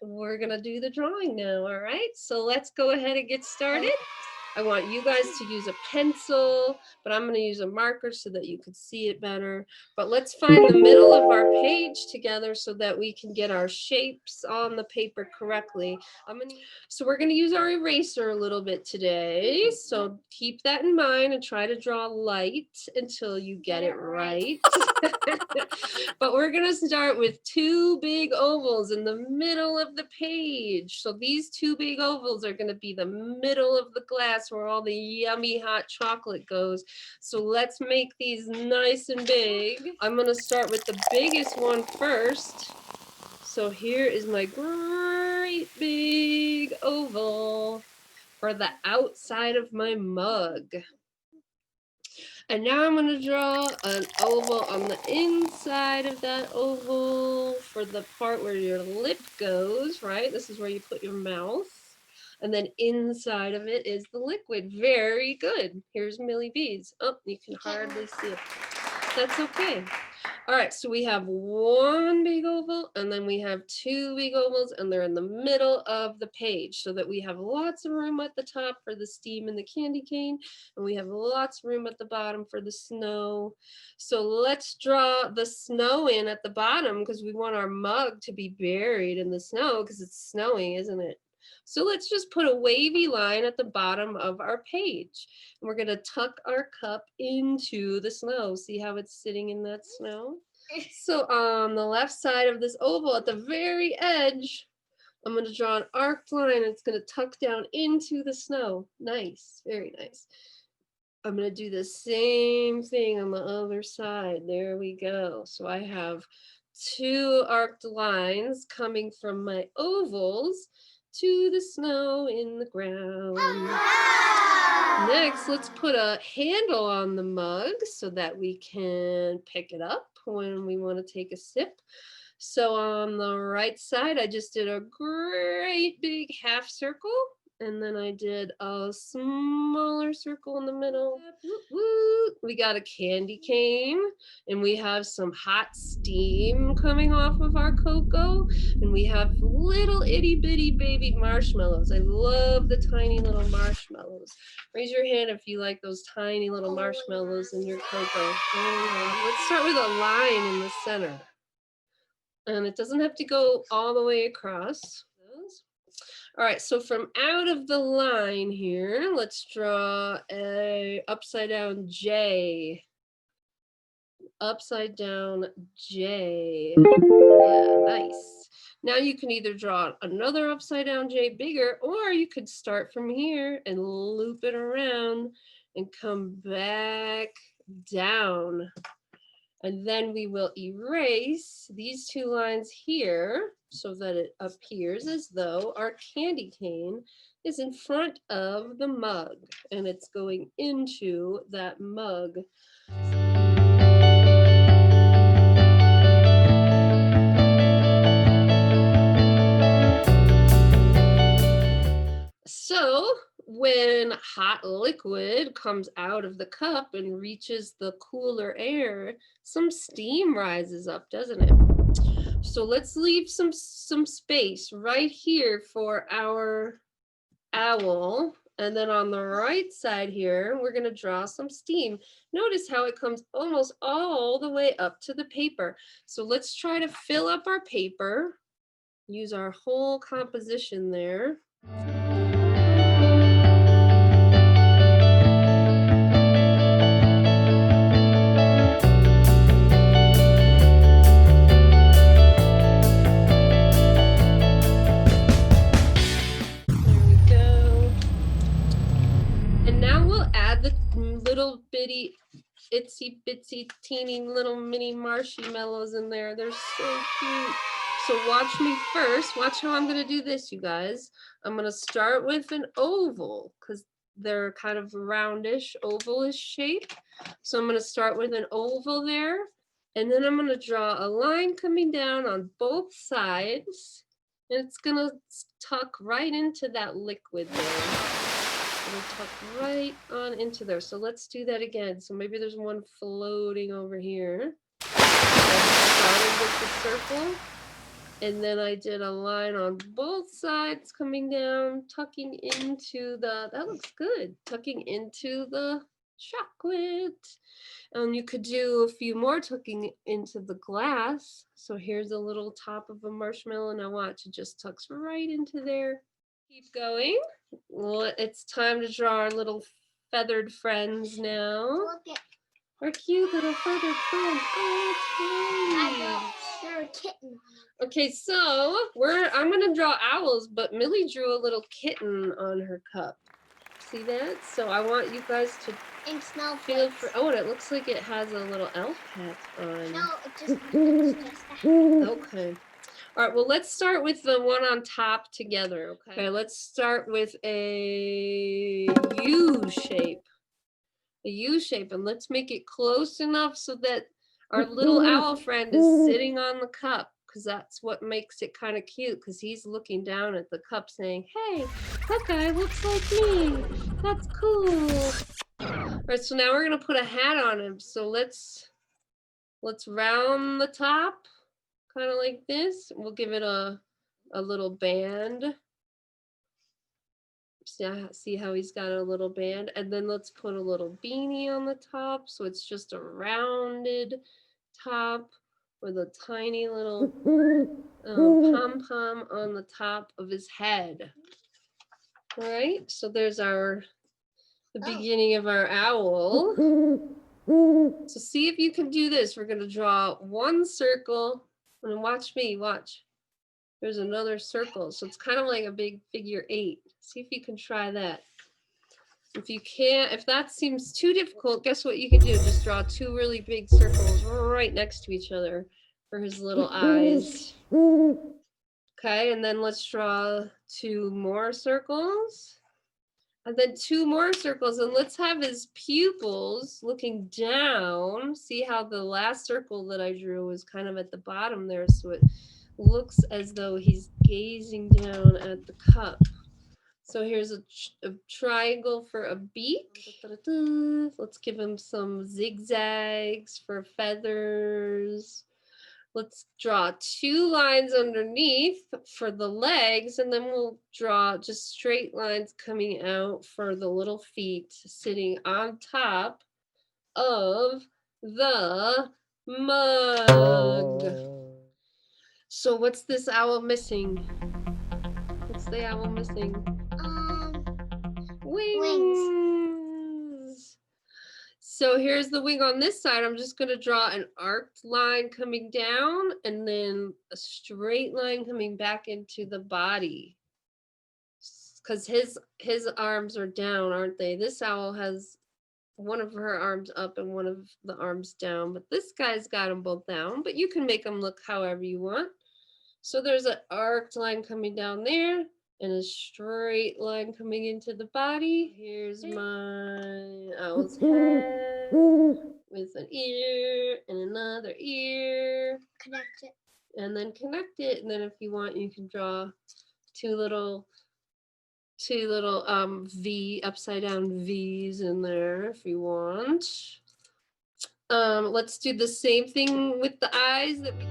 we're gonna do the drawing now, all right? So let's go ahead and get started. I want you guys to use a pencil, but I'm going to use a marker so that you can see it better. But let's find the middle of our page together so that we can get our shapes on the paper correctly. So we're going to use our eraser a little bit today. So keep that in mind and try to draw light until you get it right. But we're going to start with two big ovals in the middle of the page. So these two big ovals are going to be the middle of the glass where all the yummy hot chocolate goes. So let's make these nice and big. I'm going to start with the biggest one first. So here is my great big oval for the outside of my mug. And now I'm going to draw an oval on the inside of that oval for the part where your lip goes, right? This is where you put your mouth. And then inside of it is the liquid. Very good. Here's Millie B's. Oh, you can hardly see it. That's okay. All right, so we have one big oval and then we have two big ovals and they're in the middle of the page so that we have lots of room at the top for the steam and the candy cane and we have lots of room at the bottom for the snow. So let's draw the snow in at the bottom because we want our mug to be buried in the snow because it's snowing, isn't it? So let's just put a wavy line at the bottom of our page. And we're going to tuck our cup into the snow. See how it's sitting in that snow? So on the left side of this oval at the very edge, I'm going to draw an arced line and it's going to tuck down into the snow. Nice, very nice. I'm going to do the same thing on the other side. There we go. So I have two arced lines coming from my ovals to the snow in the ground. Next, let's put a handle on the mug so that we can pick it up when we want to take a sip. So on the right side, I just did a great big half circle. And then I did a smaller circle in the middle. We got a candy cane and we have some hot steam coming off of our cocoa. And we have little itty bitty baby marshmallows. I love the tiny little marshmallows. Raise your hand if you like those tiny little marshmallows in your cocoa. Let's start with a line in the center. And it doesn't have to go all the way across. All right, so from out of the line here, let's draw a upside down J. Upside down J. Yeah, nice. Now you can either draw another upside down J bigger, or you could start from here and loop it around and come back down. And then we will erase these two lines here so that it appears as though our candy cane is in front of the mug and it's going into that mug. So when hot liquid comes out of the cup and reaches the cooler air, some steam rises up, doesn't it? So let's leave some space right here for our owl. And then on the right side here, we're going to draw some steam. Notice how it comes almost all the way up to the paper. So let's try to fill up our paper, use our whole composition there. Little bitty itsy bitsy teeny little mini marshmallows in there. They're so cute. So watch me first. Watch how I'm going to do this, you guys. I'm going to start with an oval because they're kind of roundish, ovalish shape. So I'm going to start with an oval there. And then I'm going to draw a line coming down on both sides. And it's going to tuck right into that liquid there. It'll tuck right on into there. So let's do that again. So maybe there's one floating over here. I started with the circle. And then I did a line on both sides coming down, tucking into the, that looks good, tucking into the chocolate. And you could do a few more tucking into the glass. So here's a little top of a marshmallow. Now watch, it just tucks right into there. Keep going. Well, it's time to draw our little feathered friends now. Look at our cute little feathered friends. Oh, they're a kitten. okay, so I'm gonna draw owls, but Millie drew a little kitten on her cup. See that? So I want you guys to And feel for. Oh, and it looks like it has a little elf hat on. No, it's just a Okay. All right, well, let's start with the one on top together, okay? Let's start with a U shape. A U shape, and let's make it close enough so that our little owl friend is sitting on the cup, because that's what makes it kind of cute, because he's looking down at the cup saying, hey, that guy looks like me. That's cool. All right, so now we're going to put a hat on him. So let's round the top. Kind of like this. We'll give it a little band. See how he's got a little band? And then let's put a little beanie on the top. So it's just a rounded top with a tiny little pom-pom on the top of his head. All right, so there's the beginning of our owl. So see if you can do this. We're going to draw one circle. And watch me, watch. There's another circle. So it's kind of like a big figure 8. See if you can try that. If you can't, if that seems too difficult, guess what you can do? Just draw 2 really big circles right next to each other for his little eyes. Okay, and then let's draw 2 more circles. And then 2 more circles, and let's have his pupils looking down. See how the last circle that I drew was kind of at the bottom there, so it looks as though he's gazing down at the cup. So here's a triangle for a beak. Let's give him some zigzags for feathers. Let's draw 2 lines underneath for the legs, and then we'll draw just straight lines coming out for the little feet sitting on top of the mug. So what's this owl missing? What's the owl missing? Wings. So here's the wing on this side. I'm just going to draw an arced line coming down and then a straight line coming back into the body. Because his arms are down, aren't they? This owl has one of her arms up and one of the arms down, but this guy's got them both down, but you can make them look however you want. So there's an arced line coming down there and a straight line coming into the body. Here's my owl's head with an ear and another ear. Connect it. And then connect it. And then if you want, you can draw two little V, upside down V's in there if you want. Let's do the same thing with the eyes that we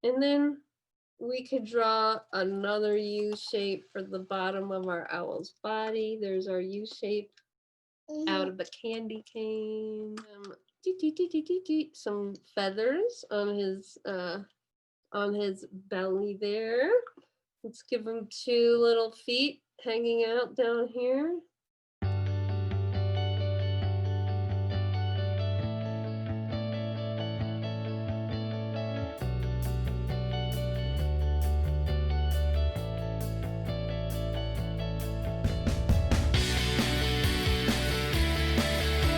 And then we could draw another U shape for the bottom of our owl's body. There's our U shape out of the candy cane. Some feathers on his belly there. Let's give him 2 little feet hanging out down here.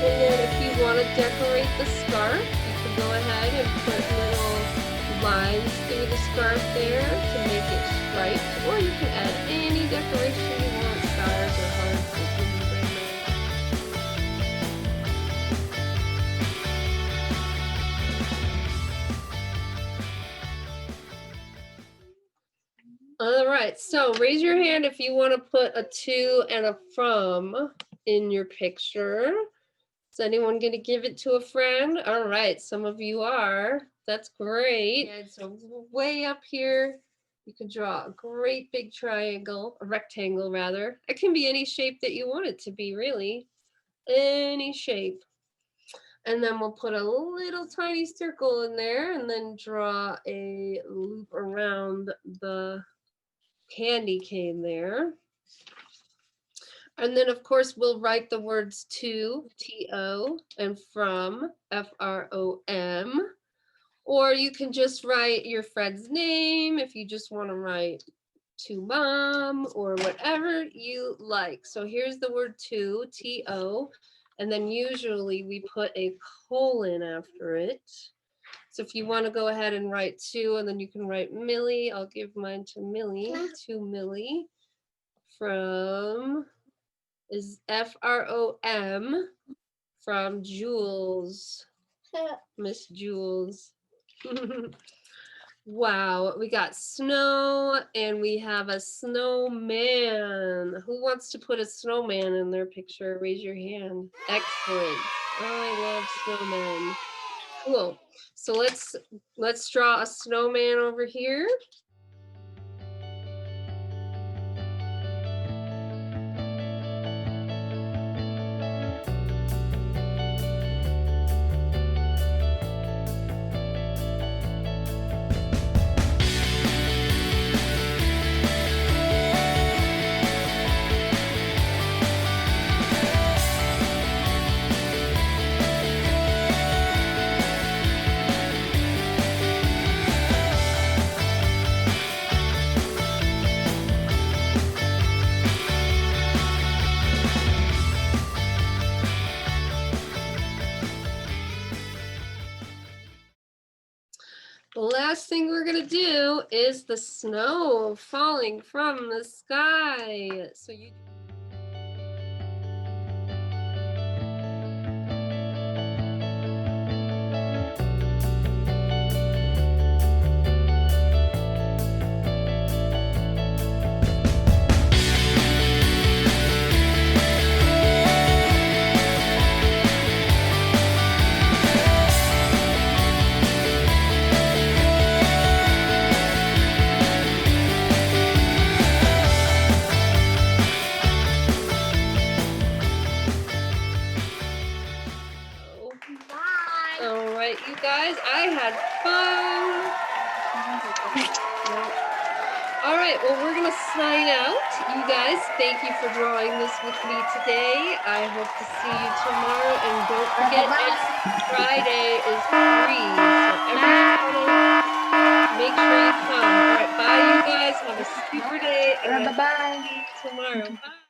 And then if you want to decorate the scarf, you can go ahead and put little lines through the scarf there to make it striped, or you can add any decoration you want, stars or hearts. right, so raise your hand if you want to put a to and a from in your picture. Is anyone going to give it to a friend? All right, some of you are. That's great. And so way up here, you can draw a great big triangle, a rectangle rather. It can be any shape that you want it to be, really. Any shape. And then we'll put a little tiny circle in there and then draw a loop around the candy cane there. And then, of course, we'll write the words to, T-O, and from, F-R-O-M. Or you can just write your friend's name if you just want to write to mom or whatever you like. So here's the word to, T-O, and then usually we put a colon after it. So if you want to go ahead and write to, and then you can write Millie. I'll give mine to Millie, to Millie. From is F-R-O-M, from Jules, Miss Jules. Wow, we got snow and we have a snowman. Who wants to put a snowman in their picture? Raise your hand. Excellent. I love snowmen. Cool. So let's draw a snowman over here. The last thing we're gonna do is the snow falling from the sky. So you Bye. all right, you guys, I had fun. All right, well, we're gonna sign out. You guys, thank you for drawing this with me today. I hope to see you tomorrow, and don't forget, Friday is free. So every Friday, make sure you come. All right, bye, you guys. Have a super day, and I'll see you tomorrow. Bye.